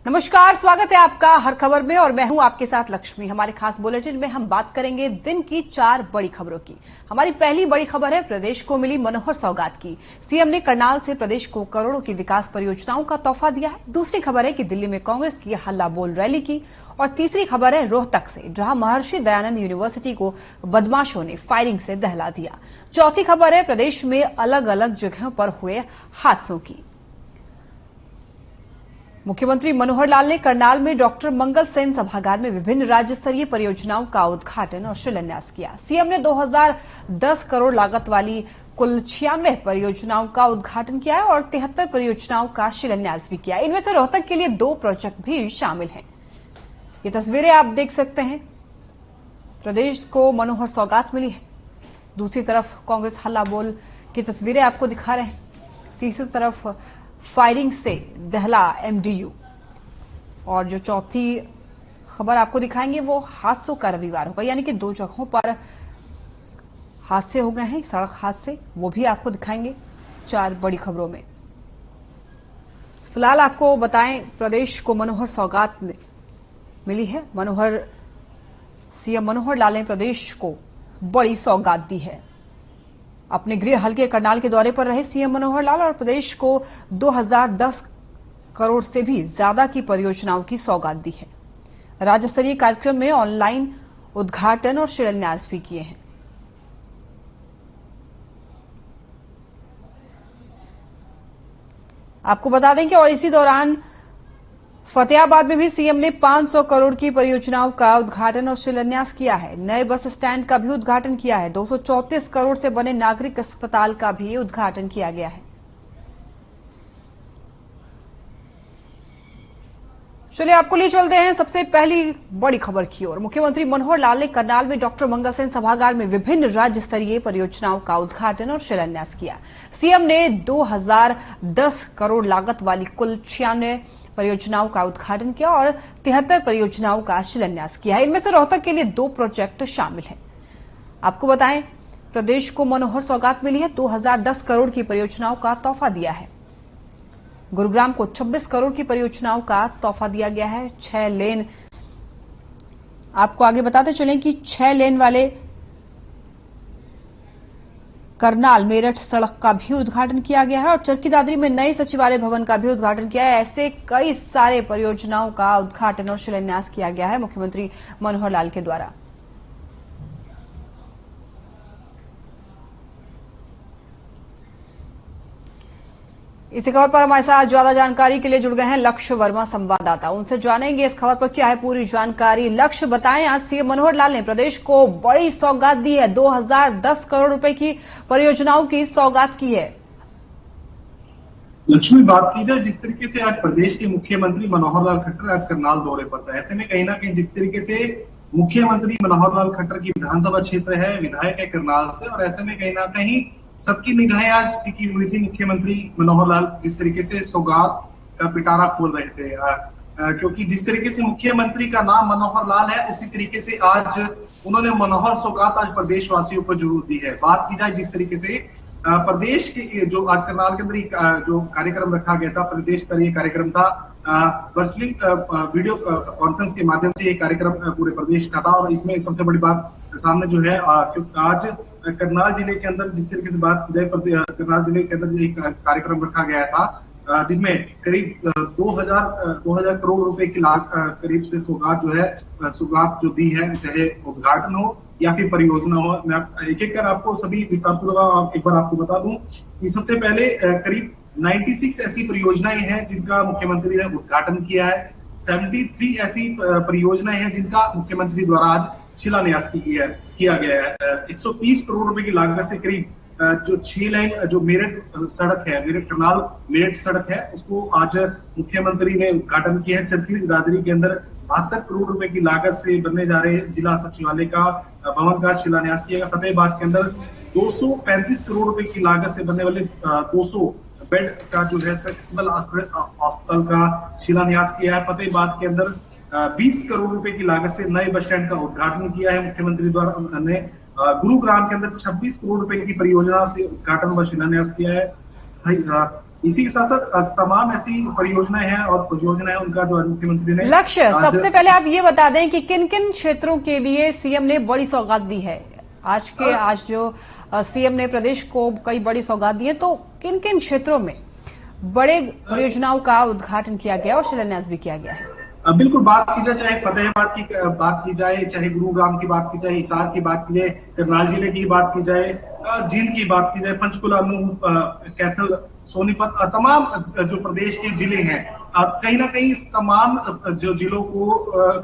नमस्कार, स्वागत है आपका हर खबर में और मैं हूं आपके साथ लक्ष्मी। हमारे खास बुलेटिन में हम बात करेंगे दिन की 4 बड़ी खबरों की। हमारी पहली बड़ी खबर है प्रदेश को मिली मनोहर सौगात की। सीएम ने करनाल से प्रदेश को करोड़ों की विकास परियोजनाओं का तोहफा दिया है। दूसरी खबर है कि दिल्ली में कांग्रेस की हल्ला बोल रैली की और तीसरी खबर है रोहतक से, जहां महर्षि दयानंद यूनिवर्सिटी को बदमाशों ने फायरिंग से दहला दिया। चौथी खबर है प्रदेश में अलग अलग जगहों पर हुए हादसों की। मुख्यमंत्री मनोहर लाल ने करनाल में डॉक्टर मंगल सेन सभागार में विभिन्न राज्य स्तरीय परियोजनाओं का उद्घाटन और शिलान्यास किया। सीएम ने 2010 करोड़ लागत वाली कुल 96 परियोजनाओं का उद्घाटन किया है और 73 परियोजनाओं का शिलान्यास भी किया। इनमें से रोहतक के लिए 2 प्रोजेक्ट भी शामिल हैं। ये तस्वीरें आप देख सकते हैं। प्रदेश को मनोहर सौगात मिली है। दूसरी तरफ कांग्रेस हल्ला बोल की तस्वीरें आपको दिखा रहे हैं। तीसरी तरफ फायरिंग से दहला एमडीयू। और जो चौथी खबर आपको दिखाएंगे वो हादसों का रविवार होगा, यानी कि 2 जगहों पर हादसे हो गए हैं, सड़क हादसे, वो भी आपको दिखाएंगे 4 बड़ी खबरों में। फिलहाल आपको बताएं, प्रदेश को मनोहर सौगात मिली है। सीएम मनोहर लाल ने प्रदेश को बड़ी सौगात दी है। अपने गृह हलके करनाल के दौरे पर रहे सीएम मनोहर लाल और प्रदेश को 2010 करोड़ से भी ज्यादा की परियोजनाओं की सौगात दी है। राज्य स्तरीय कार्यक्रम में ऑनलाइन उद्घाटन और शिलान्यास भी किए हैं। आपको बता दें कि और इसी दौरान फतेहाबाद में भी सीएम ने 500 करोड़ की परियोजनाओं का उद्घाटन और शिलान्यास किया है। नए बस स्टैंड का भी उद्घाटन किया है। 234 करोड़ से बने नागरिक अस्पताल का भी उद्घाटन किया गया है। चलिए आपको ले चलते हैं सबसे पहली बड़ी खबर की ओर। मुख्यमंत्री मनोहर लाल ने करनाल में डॉक्टर मंगल सेन सभागार में विभिन्न राज्य स्तरीय परियोजनाओं का उद्घाटन और शिलान्यास किया। सीएम ने 2010 करोड़ लागत वाली कुल 96 परियोजनाओं का उद्घाटन किया और 73 परियोजनाओं का शिलान्यास किया है। इनमें से रोहतक के लिए 2 प्रोजेक्ट शामिल हैं। आपको बताएं, प्रदेश को मनोहर सौगात मिली है। 2010 करोड़ की परियोजनाओं का तोहफा दिया है। गुरुग्राम को 26 करोड़ की परियोजनाओं का तोहफा दिया गया है। 6 लेन, आपको आगे बताते चलें कि 6 लेन वाले करनाल मेरठ सड़क का भी उद्घाटन किया गया है और चरखी दादरी में नए सचिवालय भवन का भी उद्घाटन किया है। ऐसे कई सारे परियोजनाओं का उद्घाटन और शिलान्यास किया गया है मुख्यमंत्री मनोहर लाल के द्वारा। इसी खबर पर हमारे साथ ज्यादा जानकारी के लिए जुड़ गए हैं लक्ष्य वर्मा, संवाददाता। उनसे जानेंगे इस खबर पर क्या है पूरी जानकारी। लक्ष्य, बताएं, आज सीएम मनोहर लाल ने प्रदेश को बड़ी सौगात दी है। 2010 करोड़ रुपए की परियोजनाओं की सौगात की है। लक्ष्मी, बात की जाए जिस तरीके से आज प्रदेश के मुख्यमंत्री मनोहर लाल खट्टर आज करनाल दौरे पर था, ऐसे में कहीं ना कहीं जिस तरीके से मुख्यमंत्री मनोहर लाल खट्टर की विधानसभा क्षेत्र है, विधायक है करनाल से, और ऐसे में कहीं ना कहीं सबकी निगाहें आज टिकी हुई थी मुख्यमंत्री मनोहर लाल जिस तरीके से सौगात का पिटारा खोल रहे थे। क्योंकि जिस तरीके से मुख्यमंत्री का नाम मनोहर लाल है, उसी तरीके से आज उन्होंने मनोहर सौगात आज प्रदेशवासियों को जरूर दी है। बात की जाए जिस तरीके से प्रदेश के जो आज करनाल के अंदर जो कार्यक्रम रखा गया था, प्रदेश स्तरीय कार्यक्रम था, वर्चुअली वीडियो कॉन्फ्रेंस के माध्यम से ये कार्यक्रम पूरे प्रदेश का था। और इसमें सबसे बड़ी बात सामने जो है, क्योंकि आज करनाल जिले के अंदर जिस तरीके से बात की जाए, करनाल जिले के अंदर एक कार्यक्रम रखा गया था जिसमें करीब 2000 करोड़ रुपए की करीब से सौगात जो दी है, चाहे उद्घाटन हो या फिर परियोजना हो। मैं एक एक कर आपको सभी विस्तारपूर्वक एक बार आपको बता दूं कि सबसे पहले करीब 96 ऐसी परियोजनाएं हैं जिनका मुख्यमंत्री ने उद्घाटन किया है। 73 ऐसी परियोजनाएं हैं जिनका मुख्यमंत्री द्वारा आज शिलान्यास किया गया है। 130 करोड़ रुपए की लागत से करीब जो 6 लाइन जो मेरठ सड़क है, मेरठ करनाल मेरठ सड़क है, उसको आज मुख्यमंत्री ने उद्घाटन किया है। चरखी दादरी के अंदर 72 करोड़ रुपए की लागत से बनने जा रहे जिला सचिवालय का भवन का शिलान्यास किया गया। फतेहाबाद के अंदर 235 करोड़ रुपए की लागत से बनने वाले 200 बेड का जो है सिविल हॉस्पिटल का शिलान्यास किया है। फतेहाबाद के अंदर 20 करोड़ रुपए की लागत से नए बस स्टैंड का उद्घाटन किया है मुख्यमंत्री द्वारा ने। गुरुग्राम के अंदर 26 करोड़ रुपए की परियोजना से उद्घाटन व शिलान्यास किया है। इसी के साथ साथ तमाम ऐसी परियोजनाएं हैं और परियोजनाएं उनका जो मुख्यमंत्री ने लक्ष्य, सबसे पहले आप ये बता दें कि किन किन क्षेत्रों के लिए सीएम ने बड़ी सौगात दी है। आज जो सीएम ने प्रदेश को कई बड़ी सौगात दी है, तो किन किन क्षेत्रों में बड़े परियोजनाओं का उद्घाटन किया गया और शिलान्यास भी किया गया है? बिल्कुल, बात की जाए चाहे फतेहाबाद की बात की जाए, चाहे गुरुग्राम की बात की जाए, हिसार की बात की जाए, करनाल जिले की बात की जाए, जींद की बात की जाए, पंचकुला, नूह, कैथल, सोनीपत, तमाम जो प्रदेश के जिले हैं, कहीं ना कहीं तमाम जो जिलों को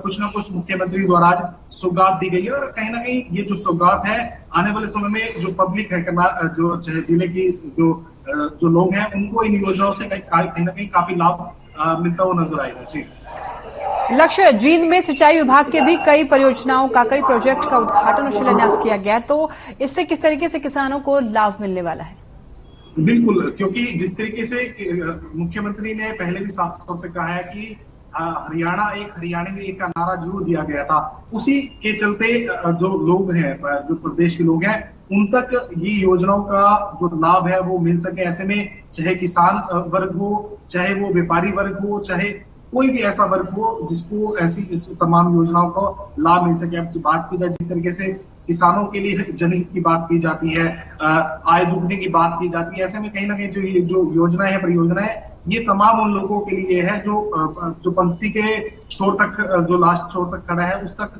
कुछ ना कुछ मुख्यमंत्री द्वारा सौगात दी गई है। और कहीं ना कहीं ये जो सौगात है, आने वाले समय में जो पब्लिक है, जो जिले की जो लोग हैं, उनको इन योजनाओं से कहीं ना कहीं काफी लाभ मिलता हुआ नजर आएगा। जी लक्ष्य, जींद में सिंचाई विभाग के भी कई परियोजनाओं का, कई प्रोजेक्ट का उद्घाटन और शिलान्यास किया गया, तो इससे किस तरीके से किसानों को लाभ मिलने वाला है? बिल्कुल, क्योंकि जिस तरीके से मुख्यमंत्री ने पहले भी साफ तौर पे कहा है कि हरियाणवी एक का नारा जरूर दिया गया था, उसी के चलते जो लोग हैं, जो प्रदेश के लोग हैं, उन तक ये योजनाओं का जो लाभ है वो मिल सके। ऐसे में चाहे किसान वर्ग हो, चाहे वो व्यापारी वर्ग हो, चाहे कोई भी ऐसा वर्ग हो जिसको ऐसी इस तमाम योजनाओं को लाभ मिल सके। अब बात की जाए जिस तरीके से किसानों के लिए जनहित की बात की जाती है, आय दुगने की बात की जाती है, ऐसे में कहीं ना कहीं जो योजनाएं है, परियोजनाएं, ये तमाम उन लोगों के लिए है जो पंक्ति के छोर तक, जो लास्ट छोर तक खड़ा है, उस तक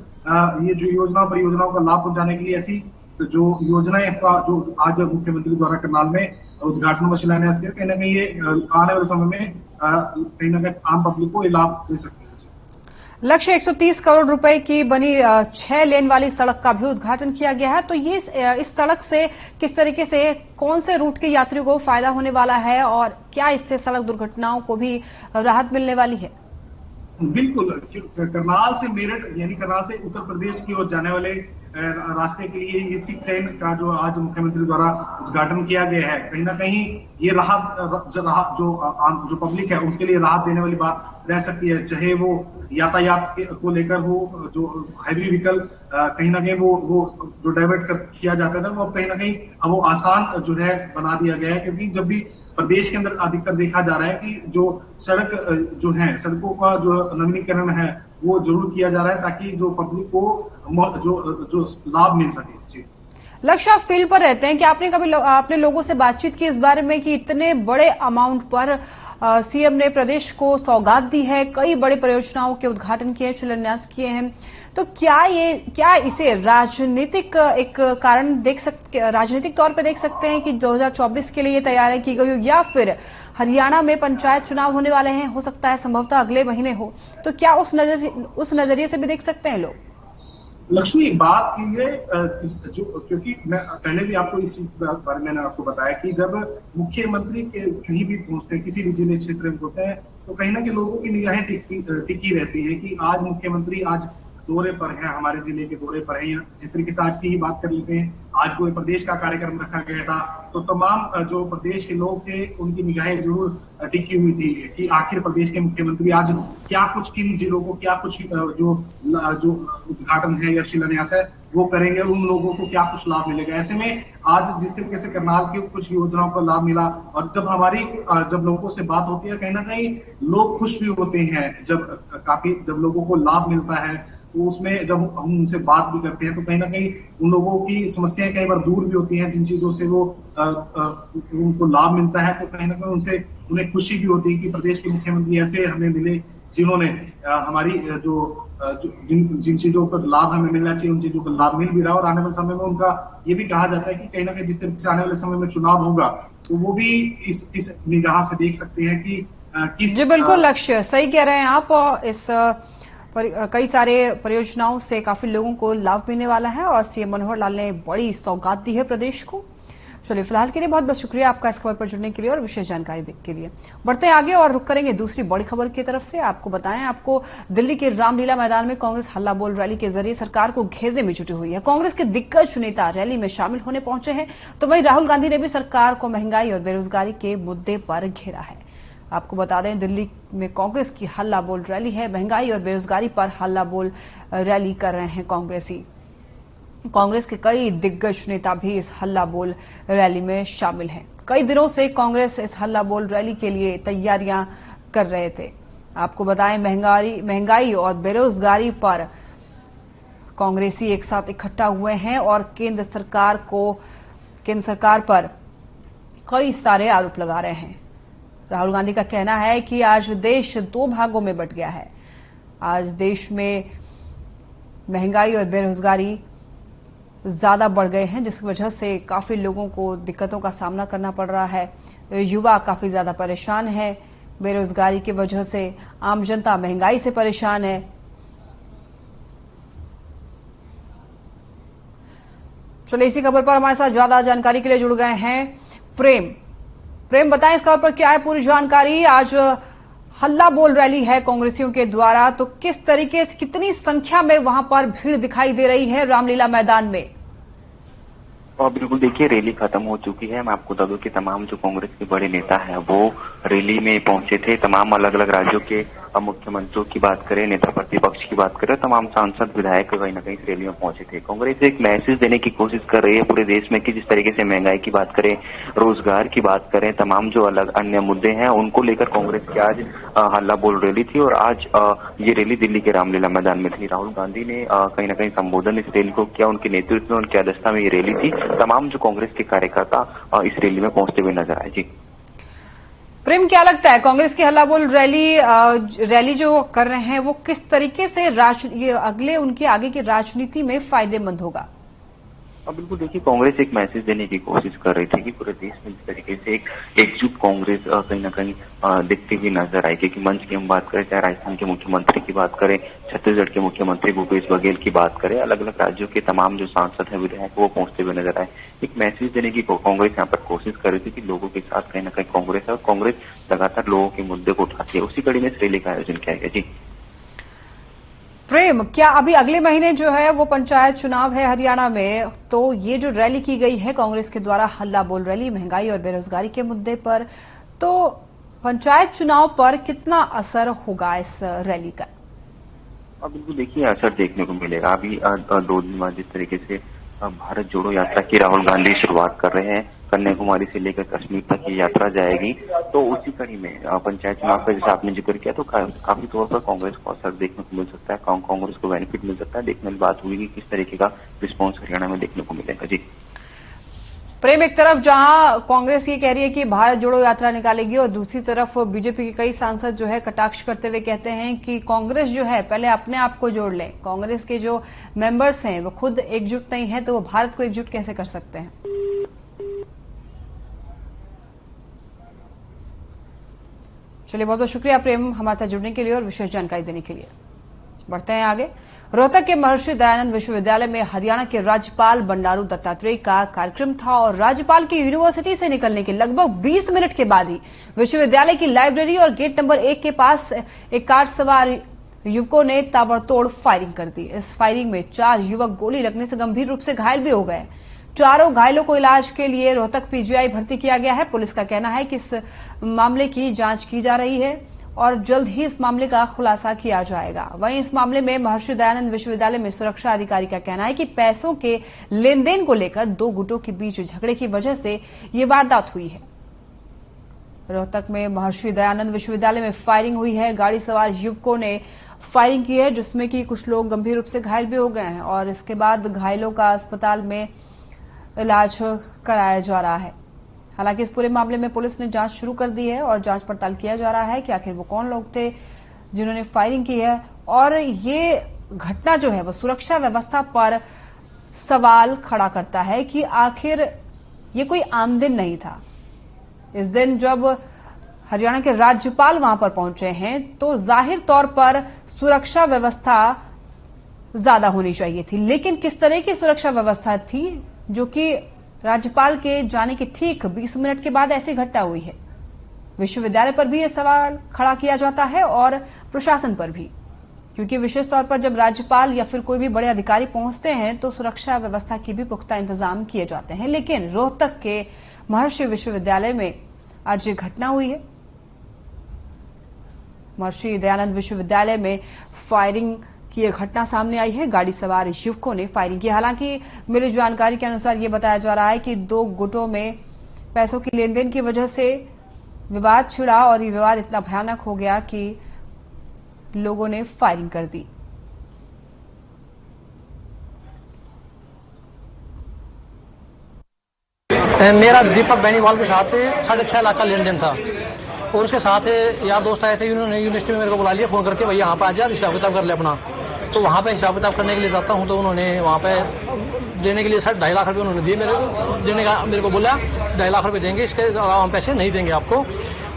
ये जो परियोजनाओं का लाभ पहुंचाने के लिए ऐसी जो योजनाएं का जो आज मुख्यमंत्री द्वारा करनाल में उद्घाटन व शिलान्यास किया, कहीं ना कहीं ये आने वाले समय में कहीं ना कहीं आम पब्लिक को ये लाभ दे सकते हैं। लक्ष्य, 130 करोड़ रुपए की बनी 6 लेन वाली सड़क का भी उद्घाटन किया गया है, तो ये इस सड़क से किस तरीके से, कौन से रूट के यात्रियों को फायदा होने वाला है और क्या इससे सड़क दुर्घटनाओं को भी राहत मिलने वाली है? बिल्कुल, करनाल से मेरठ, यानी करनाल से उत्तर प्रदेश की ओर जाने वाले रास्ते के लिए ये 6 ट्रेन का जो आज मुख्यमंत्री द्वारा उद्घाटन किया गया है, कहीं ना कहीं ये राहत जो पब्लिक है उनके लिए राहत देने वाली बात रह सकती है। चाहे वो यातायात को लेकर हो, जो हैवी व्हीकल कहीं ना कहीं वो जो डाइवर्ट किया जाता था, वो कहीं ना कहीं अब वो आसान जो है बना दिया गया है। क्योंकि जब भी प्रदेश के अंदर अधिकतर देखा जा रहा है कि जो सड़क जो है, सड़कों का जो नवीनीकरण है वो जरूर किया जा रहा है, ताकि जो पब्लिक को जो लाभ मिल सके। जी लक्ष्य, आप फील्ड पर रहते हैं कि आपने कभी अपने लोगों से बातचीत की इस बारे में कि इतने बड़े अमाउंट पर सीएम ने प्रदेश को सौगात दी है, कई बड़े परियोजनाओं के उद्घाटन किए, शिलान्यास किए हैं, तो क्या इसे राजनीतिक एक कारण राजनीतिक तौर पे देख सकते हैं कि 2024 के लिए ये तैयारी की गई हो, या फिर हरियाणा में पंचायत चुनाव होने वाले हैं, हो सकता है संभवतः अगले महीने हो, तो क्या उस नजरिए से भी देख सकते हैं लोग? लक्ष्मी, बात की है क्योंकि मैं पहले भी आपको इस बारे में आपको बताया कि जब मुख्यमंत्री के कहीं भी पहुंचते हैं, किसी भी जिले क्षेत्र में होते हैं, तो कहीं ना कहीं लोगों की निगाहें टिकी रहती है कि आज मुख्यमंत्री आज दौरे पर है, हमारे जिले के दौरे पर है। जिस तरीके से आज की ही बात कर लेते हैं, आज कोई प्रदेश का कार्यक्रम रखा गया था, तो तमाम जो प्रदेश के लोग थे उनकी निगाहें जरूर टिकी हुई थी कि आखिर प्रदेश के मुख्यमंत्री आज क्या कुछ, किन जिलों को क्या कुछ जो उद्घाटन है या शिलान्यास है वो करेंगे, उन लोगों को क्या कुछ लाभ मिलेगा। ऐसे में आज जिस तरीके से करनाल की कुछ योजनाओं का लाभ मिला, और जब लोगों से बात होती है, कहीं ना कहीं लोग खुश भी होते हैं जब लोगों को लाभ मिलता है, तो उसमें जब हम उनसे बात भी करते हैं तो कहीं ना कहीं उन लोगों की समस्याएं कई बार दूर भी होती हैं, जिन चीजों से वो उनको लाभ मिलता है, तो कहीं ना कहीं उन्हें खुशी भी होती है कि प्रदेश के मुख्यमंत्री ऐसे हमें मिले जिन्होंने हमारी जिन चीजों का लाभ हमें मिलना चाहिए उन चीजों का लाभ मिल भी रहा। और आने वाले समय में उनका ये भी कहा जाता है कि कहीं ना कहीं जिस तरीके से आने वाले समय में चुनाव होगा, तो वो भी इस निगाह से देख सकते हैं कि किस। जी बिल्कुल लक्ष्य, सही कह रहे हैं आप। इस कई सारे परियोजनाओं से काफी लोगों को लाभ मिलने वाला है और सीएम मनोहर लाल ने बड़ी सौगात दी है प्रदेश को। चलिए, फिलहाल के लिए बहुत बहुत शुक्रिया आपका इस खबर पर जुड़ने के लिए और विशेष जानकारी देने के लिए। बढ़ते हैं आगे और रुक करेंगे दूसरी बड़ी खबर की तरफ से। आपको बताएं, आपको दिल्ली के रामलीला मैदान में कांग्रेस हल्ला बोल रैली के जरिए सरकार को घेरने में जुटी हुई है। कांग्रेस के दिग्गज नेता रैली में शामिल होने पहुंचे हैं, तो वहीं राहुल गांधी ने भी सरकार को महंगाई और बेरोजगारी के मुद्दे पर घेरा है। आपको बता दें, दिल्ली में कांग्रेस की हल्ला बोल रैली है। महंगाई और बेरोजगारी पर हल्ला बोल रैली कर रहे हैं कांग्रेसी। कांग्रेस के कई दिग्गज नेता भी इस हल्ला बोल रैली में शामिल हैं। कई दिनों से कांग्रेस इस हल्ला बोल रैली के लिए तैयारियां कर रहे थे। आपको बताएं, महंगाई और बेरोजगारी पर कांग्रेसी एक साथ इकट्ठा हुए हैं और केंद्र सरकार पर कई सारे आरोप लगा रहे हैं। राहुल गांधी का कहना है कि आज देश दो भागों में बंट गया है। आज देश में महंगाई और बेरोजगारी ज्यादा बढ़ गए हैं, जिसकी वजह से काफी लोगों को दिक्कतों का सामना करना पड़ रहा है। युवा काफी ज्यादा परेशान है बेरोजगारी की वजह से। आम जनता महंगाई से परेशान है। चलिए, इसी खबर पर हमारे साथ ज्यादा जानकारी के लिए जुड़ गए हैं प्रेम बताएं इस खबर पर क्या है पूरी जानकारी। आज हल्ला बोल रैली है कांग्रेसियों के द्वारा, तो किस तरीके से, कितनी संख्या में वहां पर भीड़ दिखाई दे रही है रामलीला मैदान में? और बिल्कुल देखिए, रैली खत्म हो चुकी है। मैं आपको बता दूं कि तमाम जो कांग्रेस के बड़े नेता हैं वो रैली में पहुंचे थे। तमाम अलग अलग राज्यों के मुख्यमंत्रियों की बात करें, नेता प्रतिपक्ष की बात करें, तमाम सांसद विधायक कहीं ना कहीं इस रैली में पहुंचे थे। कांग्रेस एक मैसेज देने की कोशिश कर रही है पूरे देश में कि जिस तरीके से महंगाई की बात करें, रोजगार की बात करें, तमाम जो अलग अन्य मुद्दे हैं उनको लेकर कांग्रेस की आज हल्ला बोल रैली थी। और आज ये रैली दिल्ली के रामलीला मैदान में थी। राहुल गांधी ने कहीं ना कहीं संबोधन इस रैली को किया। उनके नेतृत्व में, उनकी अध्यक्षता में ये रैली थी। तमाम जो कांग्रेस के कार्यकर्ता इस रैली में पहुंचते हुए नजर आए। जी प्रेम, क्या लगता है कांग्रेस की हल्ला बोल रैली जो कर रहे हैं वो किस तरीके से उनके आगे की राजनीति में फायदेमंद होगा? अब बिल्कुल देखिए, कांग्रेस एक मैसेज देने की कोशिश कर रही थी कि पूरे देश में जिस तरीके से एक एकजुट कांग्रेस कहीं ना कहीं दिखती हुई नजर आई। क्योंकि मंच की हम बात करें, चाहे राजस्थान के मुख्यमंत्री की बात करें, छत्तीसगढ़ के मुख्यमंत्री भूपेश बघेल की बात करें, अलग अलग राज्यों के तमाम जो सांसद हैं, विधायक, वो पहुंचते हुए नजर आए। एक मैसेज देने की कांग्रेस यहाँ पर कोशिश कर रही थी कि लोगों के साथ कहीं ना कहीं कांग्रेस है और कांग्रेस लगातार लोगों के मुद्दे को उठाती है। उसी कड़ी में इस रैली का आयोजन किया गया। जी प्रेम, क्या अभी अगले महीने जो है वो पंचायत चुनाव है हरियाणा में, तो ये जो रैली की गई है कांग्रेस के द्वारा, हल्ला बोल रैली महंगाई और बेरोजगारी के मुद्दे पर, तो पंचायत चुनाव पर कितना असर होगा इस रैली का? अब बिल्कुल देखिए, असर देखने को मिलेगा। अभी 2 दिन बाद जिस तरीके से भारत जोड़ो यात्रा की राहुल गांधी शुरुआत कर रहे हैं, कन्याकुमारी से लेकर कश्मीर तक की यात्रा जाएगी, तो उसी कड़ी में पंचायत चुनाव का जैसे आपने जिक्र किया, तो काफी तौर पर कांग्रेस को असर देखने को मिल सकता है, कांग्रेस को बेनिफिट मिल सकता है। देखने की बात हुई कि किस तरीके का रिस्पॉन्स हरियाणा में देखने को मिलेगा। जी प्रेम, एक तरफ जहां कांग्रेस ये कह रही है कि भारत जोड़ो यात्रा निकालेगी और दूसरी तरफ बीजेपी के कई सांसद जो है कटाक्ष करते हुए कहते हैं कि कांग्रेस जो है पहले अपने आप को जोड़ ले। कांग्रेस के जो मेंबर्स हैं वो खुद एकजुट नहीं है, तो वो भारत को एकजुट कैसे कर सकते हैं? चलिए, बहुत बहुत शुक्रिया प्रेम हमारे साथ जुड़ने के लिए और विशेष जानकारी देने के लिए। बढ़ते हैं आगे। रोहतक के महर्षि दयानंद विश्वविद्यालय में हरियाणा के राज्यपाल बंडारू दत्तात्रेय का कार्यक्रम था और राज्यपाल की यूनिवर्सिटी से निकलने के लगभग 20 मिनट के बाद ही विश्वविद्यालय की लाइब्रेरी और गेट नंबर 1 के पास एक कार सवार युवकों ने ताबड़तोड़ फायरिंग कर दी। इस फायरिंग में 4 युवक गोली लगने से गंभीर रूप से घायल भी हो गए। चारों घायलों को इलाज के लिए रोहतक पीजीआई भर्ती किया गया है। पुलिस का कहना है कि इस मामले की जांच की जा रही है और जल्द ही इस मामले का खुलासा किया जाएगा। वहीं इस मामले में महर्षि दयानंद विश्वविद्यालय में सुरक्षा अधिकारी का कहना है कि पैसों के लेन देन को लेकर 2 गुटों के बीच झगड़े की वजह से ये वारदात हुई है। रोहतक में महर्षि दयानंद विश्वविद्यालय में फायरिंग हुई है। गाड़ी सवार युवकों ने फायरिंग की है, जिसमें कि कुछ लोग गंभीर रूप से घायल भी हो गए हैं और इसके बाद घायलों का अस्पताल में इलाज कराया जा रहा है। हालांकि इस पूरे मामले में पुलिस ने जांच शुरू कर दी है और जांच पड़ताल किया जा रहा है कि आखिर वो कौन लोग थे जिन्होंने फायरिंग की है। और ये घटना जो है वो सुरक्षा व्यवस्था पर सवाल खड़ा करता है कि आखिर ये कोई आम दिन नहीं था। इस दिन जब हरियाणा के राज्यपाल वहां पर पहुंचे हैं तो जाहिर तौर पर सुरक्षा व्यवस्था ज्यादा होनी चाहिए थी, लेकिन किस तरह की सुरक्षा व्यवस्था थी जो कि राज्यपाल के जाने के ठीक 20 मिनट के बाद ऐसी घटना हुई है। विश्वविद्यालय पर भी यह सवाल खड़ा किया जाता है और प्रशासन पर भी, क्योंकि विशेष तौर पर जब राज्यपाल या फिर कोई भी बड़े अधिकारी पहुंचते हैं तो सुरक्षा व्यवस्था की भी पुख्ता इंतजाम किए जाते हैं। लेकिन रोहतक के महर्षि विश्वविद्यालय में आज ये घटना हुई है। महर्षि दयानंद विश्वविद्यालय में फायरिंग की यह घटना सामने आई है। गाड़ी सवार युवकों ने फायरिंग की। हालांकि मिली जानकारी के अनुसार यह बताया जा रहा है कि दो गुटों में पैसों की लेनदेन की वजह से विवाद छिड़ा और ये विवाद इतना भयानक हो गया कि लोगों ने फायरिंग कर दी। मेरा दीपक बेनीवाल के साथ 6.5 लाख का लेन देन था और उसके साथ यार दोस्त आए थे। उन्होंने यूनिवर्सिटी में मेरे को बुला लिया फोन करके, भैया यहाँ पे आ जा, हिसाब किताब कर ले अपना। तो वहाँ पे हिसाब किताब करने के लिए जाता हूँ तो उन्होंने वहाँ पे देने के लिए 2.5 लाख रुपए उन्होंने दिए। देने का मेरे को बोला 2.5 लाख रुपए देंगे, इसके अलावा हम पैसे नहीं देंगे आपको,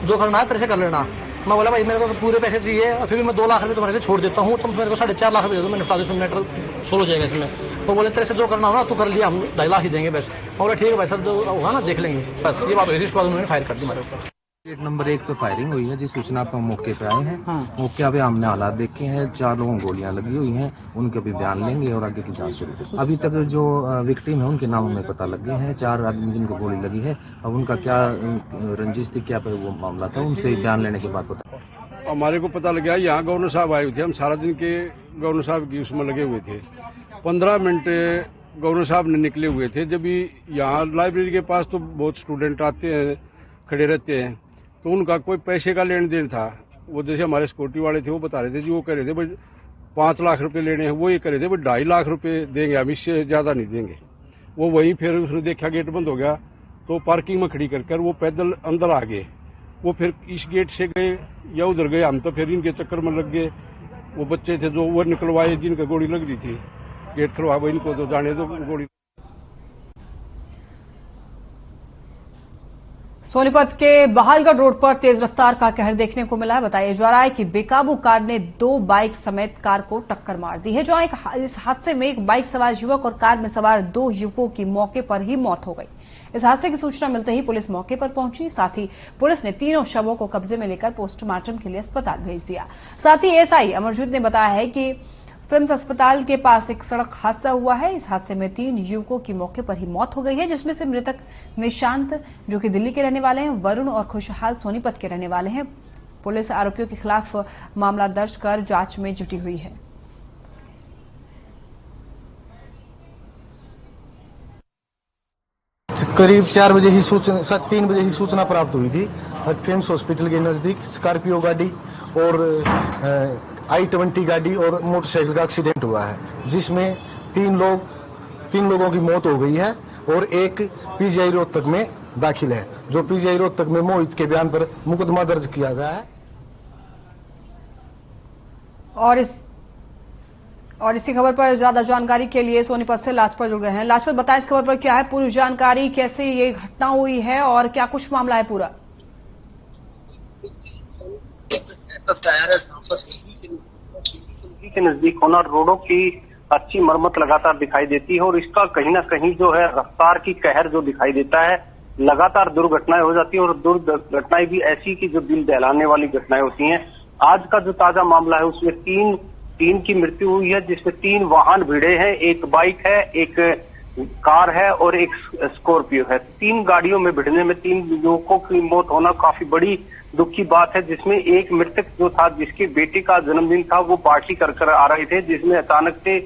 जो करना है तेरे से कर लेना। मैं बोला भाई मेरे को तो पूरे पैसे चाहिए और फिर भी मैं 2 लाख रुपए तुम्हारे से छोड़ देता हूँ, तुम मेरे को 4.5 लाख रुपए दे दो, मैं निपटा दूँ, मैटर सोल्व हो जाएगा इसमें। वो बोले तेरे से जो करना होगा तू कर लिया, हम 2.5 लाख ही देंगे बस। मैं बोला ठीक है भाई सर, जो होगा ना देख लेंगे। बस ये बात हुई, इसके बाद उन्होंने फायर कर दी मेरे ऊपर। गेट नंबर 1 पे फायरिंग हुई है, जिस सूचना पर मौके पे आए हैं। मौके पे हमने हालात देखे हैं, 4 लोगों को गोलियां लगी हुई हैं, उनके भी बयान लेंगे और आगे की जांच शुरू। अभी तक जो विक्टिम है उनके नाम हमें पता लग गए हैं। 4 आदमी जिनको गोली लगी है, अब उनका क्या रंजिश थी, क्या पे वो मामला था, उनसे बयान लेने के बाद पता। हमारे को पता लग गया यहाँ गवर्नर साहब आए हुए थे, हम सारा दिन के गवर्नर साहब की उसमें लगे हुए थे। 15 मिनट गवर्नर साहब ने निकले हुए थे। जब यहाँ लाइब्रेरी के पास तो बहुत स्टूडेंट आते हैं, खड़े रहते हैं, तो उनका कोई पैसे का लेन देन था। वो जैसे हमारे सिक्योरिटी वाले थे वो बता रहे थे जी, वो कह रहे थे भाई 5 लाख रुपए लेने हैं, वो ये कह रहे थे भाई 2.5 लाख रुपए देंगे, हम इससे ज्यादा नहीं देंगे। वो वहीं फिर उसने देखा गेट बंद हो गया तो पार्किंग में खड़ी कर वो पैदल अंदर आ गए। वो फिर इस गेट से गए या उधर गए, हम तो फिर इनके चक्कर में लग गए। वो बच्चे थे जो वो निकलवाए जिनका गोली लग रही थी, गेट खुलवा इनको तो जाने दो गोली। सोनीपत के बहालगढ़ रोड पर तेज रफ्तार का कहर देखने को मिला है। बताया जा रहा है कि बेकाबू कार ने 2 बाइक समेत कार को टक्कर मार दी है। इस हादसे में एक बाइक सवार युवक और कार में सवार 2 युवकों की मौके पर ही मौत हो गई। इस हादसे की सूचना मिलते ही पुलिस मौके पर पहुंची। साथ ही पुलिस ने तीनों शवों को कब्जे में लेकर पोस्टमार्टम के लिए अस्पताल भेज दिया। साथ ही एसआई अमरजीत ने बताया है कि फिम्स अस्पताल के पास एक सड़क हादसा हुआ है। इस हादसे में 3 युवकों की मौके पर ही मौत हो गई है, जिसमें से मृतक निशांत जो कि दिल्ली के रहने वाले हैं, वरुण और खुशहाल सोनीपत के रहने वाले हैं। पुलिस आरोपियों के खिलाफ मामला दर्ज कर जांच में जुटी हुई है। करीब 4 बजे ही सूचना, 3 बजे ही सूचना प्राप्त हुई थी। फिम्स हॉस्पिटल के नजदीक स्कॉर्पियो गाड़ी और I-20 गाड़ी और मोटरसाइकिल का एक्सीडेंट हुआ है, जिसमें 3 लोगों की मौत हो गई है और एक पीजीआई रोहतक में दाखिल है, जो पीजीआई रोहतक में मोहित के बयान पर मुकदमा दर्ज किया गया है। और इसी खबर पर ज्यादा जानकारी के लिए सोनीपत से लाजपत जुड़ गए हैं। लाजपत, बताएं इस खबर पर क्या है पूरी जानकारी, कैसे ये घटना हुई है और क्या कुछ मामला है पूरा? के नजदीक होना रोडों की अच्छी मरम्मत लगातार दिखाई देती है और इसका कहीं ना कहीं जो है रफ्तार की कहर जो दिखाई देता है। लगातार दुर्घटनाएं हो जाती है और दुर्घटनाएं भी ऐसी कि जो दिल दहलाने वाली घटनाएं होती हैं। आज का जो ताजा मामला है उसमें तीन की मृत्यु हुई है, जिसमें 3 वाहन भिड़े हैं। एक बाइक है, एक कार है और एक स्कॉर्पियो है। 3 गाड़ियों में भिड़ने में 3 युवकों की मौत होना काफी बड़ी दुख की बात है, जिसमें एक मृतक जो था जिसके बेटे का जन्मदिन था वो पार्टी कर आ रहे थे, जिसमें अचानक से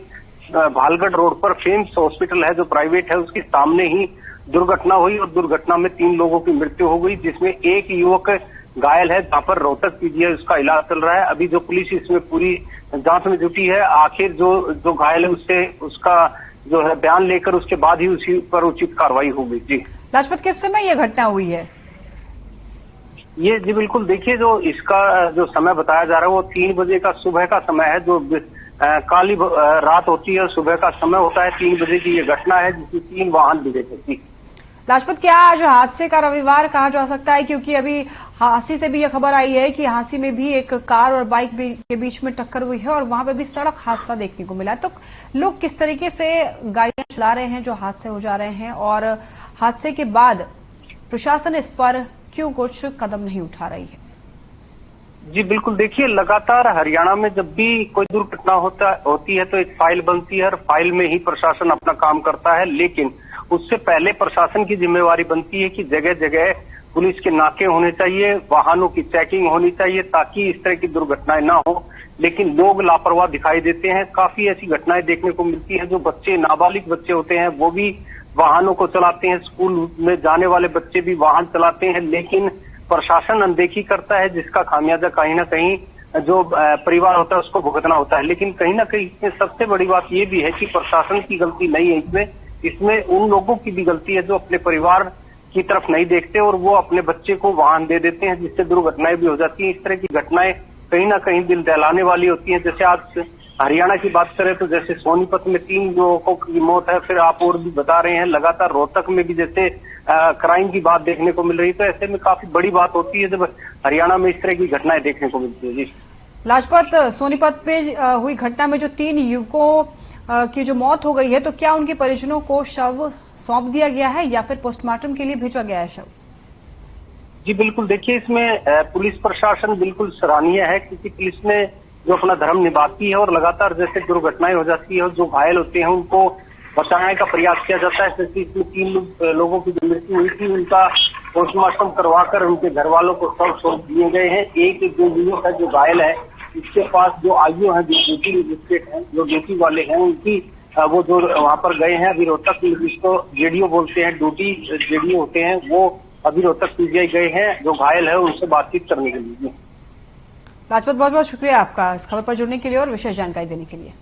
भालगढ़ रोड पर फेम्स हॉस्पिटल है जो प्राइवेट है उसके सामने ही दुर्घटना हुई और दुर्घटना में 3 लोगों की मृत्यु हो गई, जिसमें एक युवक घायल है, जहां पर रोहतक पीजीआई उसका इलाज चल रहा है। अभी जो पुलिस इसमें पूरी जांच में जुटी है, आखिर जो घायल है उससे उसका जो है बयान लेकर उसके बाद ही उसी पर उचित कार्रवाई होगी। जी लाजपत, किस समय यह घटना हुई है? ये जी बिल्कुल, देखिए जो इसका जो समय बताया जा रहा है वो 3 बजे का सुबह का समय है। जो काली रात होती है सुबह का समय होता है, 3 बजे की ये घटना है जिसमें 3 वाहन भिड़े थे। लाजपत, क्या आज हादसे का रविवार कहा जा सकता है? क्योंकि अभी हांसी से भी यह खबर आई है कि हांसी में भी एक कार और बाइक के बीच में टक्कर हुई है और वहां पे भी सड़क हादसा देखने को मिला है। तो लोग किस तरीके से गाड़ियां चला रहे हैं जो हादसे हो जा रहे हैं, और हादसे के बाद प्रशासन इस पर क्यों कुछ कदम नहीं उठा रही है? जी बिल्कुल, देखिए लगातार हरियाणा में जब भी कोई दुर्घटना होती है तो एक फाइल बनती है और फाइल में ही प्रशासन अपना काम करता है, लेकिन उससे पहले प्रशासन की जिम्मेवारी बनती है कि जगह जगह पुलिस के नाके होने चाहिए, वाहनों की चेकिंग होनी चाहिए ताकि इस तरह की दुर्घटनाएं ना हो। लेकिन लोग लापरवाह दिखाई देते हैं। काफी ऐसी घटनाएं देखने को मिलती है, जो बच्चे, नाबालिग बच्चे होते हैं, वो भी वाहनों को चलाते हैं। स्कूल में जाने वाले बच्चे भी वाहन चलाते हैं, लेकिन प्रशासन अनदेखी करता है, जिसका खामियाजा कहीं ना कहीं जो परिवार होता है उसको भुगतना होता है। लेकिन कहीं ना कहीं इसमें सबसे बड़ी बात यह भी है कि प्रशासन की गलती नहीं है इसमें उन लोगों की भी गलती है जो अपने परिवार की तरफ नहीं देखते और वो अपने बच्चे को वाहन दे देते हैं, जिससे दुर्घटनाएं भी हो जाती हैं। इस तरह की घटनाएं कहीं ना कहीं दिल दहलाने वाली होती हैं। जैसे आज हरियाणा की बात करें तो जैसे सोनीपत में 3 लोगों की मौत है, फिर आप और भी बता रहे हैं, लगातार रोहतक में भी जैसे क्राइम की बात देखने को मिल रही है। तो ऐसे में काफी बड़ी बात होती है जब हरियाणा में इस तरह की घटनाएं देखने को मिलती है। जी लाजपत, सोनीपत में हुई घटना में जो 3 युवकों की जो मौत हो गई है, तो क्या उनके परिजनों को शव सौंप दिया गया है या फिर पोस्टमार्टम के लिए भेजा गया है शव? जी बिल्कुल, देखिए इसमें पुलिस प्रशासन बिल्कुल सराहनीय है, क्योंकि पुलिस ने जो अपना धर्म निभाती है और लगातार जैसे दुर्घटनाएं हो जाती है और जो घायल होते हैं उनको बचाने का प्रयास किया जाता है। जैसे इसमें 3 लोगों की जो मृत्यु हुई थी उनका पोस्टमार्टम करवाकर उनके घर वालों को शव सौंप दिए गए हैं। एक जो युवक है जो घायल है, इसके पास जो आईओ है, जो ड्यूटी मजिस्ट्रेट है, जो ड्यूटी वाले हैं, उनकी वो जो वहां पर गए हैं, अभी रोहतक जिसको जेडीओ बोलते हैं, ड्यूटी जेडीओ होते हैं, वो अभी रोहतक पीजीआई गए हैं जो घायल है उनसे बातचीत करने के लिए। लाजपत, बहुत बहुत शुक्रिया आपका इस खबर पर जुड़ने के लिए और विशेष जानकारी देने के लिए।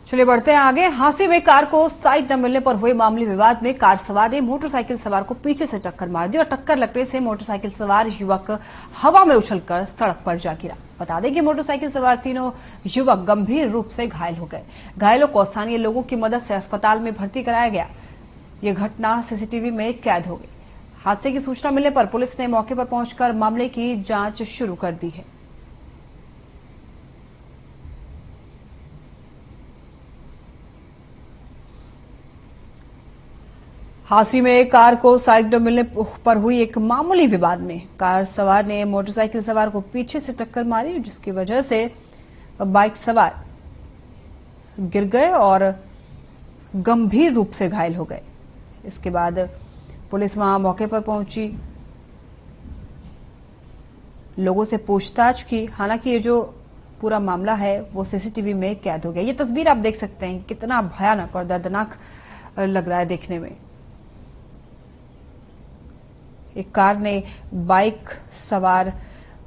चलिए बढ़ते हैं आगे। हांसी में कार को साइड न मिलने पर हुए मामूली विवाद में कार सवार ने मोटरसाइकिल सवार को पीछे से टक्कर मार दी और टक्कर लगने से मोटरसाइकिल सवार युवक हवा में उछलकर सड़क पर जा गिरा। बता दें कि मोटरसाइकिल सवार तीनों युवक गंभीर रूप से घायल हो गए। घायलों को स्थानीय लोगों की मदद से अस्पताल में भर्ती कराया गया। ये घटना सीसीटीवी में कैद हो गई। हादसे की सूचना मिलने पर पुलिस ने मौके पर पहुंचकर मामले की जांच शुरू कर दी है। हांसी में कार को साइड न मिलने पर हुई एक मामूली विवाद में कार सवार ने मोटरसाइकिल सवार को पीछे से टक्कर मारी, जिसकी वजह से बाइक सवार गिर गए और गंभीर रूप से घायल हो गए। इसके बाद पुलिस वहां मौके पर पहुंची, लोगों से पूछताछ की। हालांकि ये जो पूरा मामला है वो सीसीटीवी में कैद हो गया। ये तस्वीर आप देख सकते हैं, कितना भयानक और दर्दनाक लग रहा है देखने में। एक कार ने बाइक सवार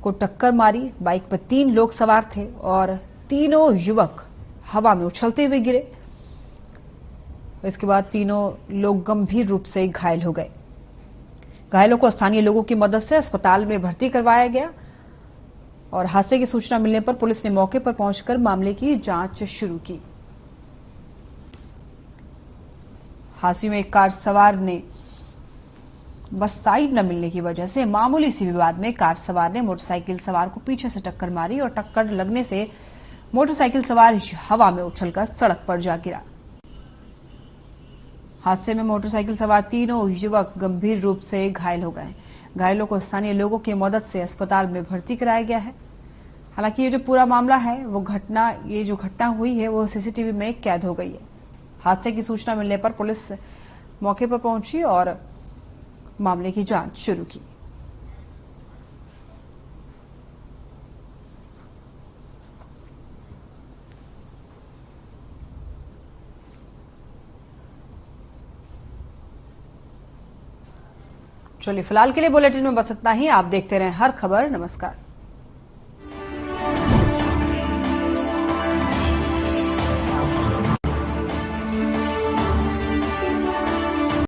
को टक्कर मारी। बाइक पर 3 लोग सवार थे और तीनों युवक हवा में उछलते हुए गिरे। इसके बाद तीनों लोग गंभीर रूप से घायल हो गए। घायलों को स्थानीय लोगों की मदद से अस्पताल में भर्ती करवाया गया और हादसे की सूचना मिलने पर पुलिस ने मौके पर पहुंचकर मामले की जांच शुरू की। हादसे में एक कार सवार ने बस साइड न मिलने की वजह से मामूली सी विवाद में कार सवार ने मोटरसाइकिल सवार को पीछे से टक्कर मारी और टक्कर लगने से मोटरसाइकिल सवार हवा में उछलकर सड़क पर जा गिरा। हादसे में मोटरसाइकिल सवार तीनों युवक गंभीर रूप से घायल हो गए। घायलों को स्थानीय लोगों की मदद से अस्पताल में भर्ती कराया गया है। हालांकि ये जो पूरा मामला है ये जो घटना हुई है वो सीसीटीवी में कैद हो गई है। हादसे की सूचना मिलने पर पुलिस मौके पर पहुंची और मामले की जांच शुरू की। चलिए फिलहाल के लिए बुलेटिन में बस इतना ही। आप देखते रहें हर खबर। नमस्कार।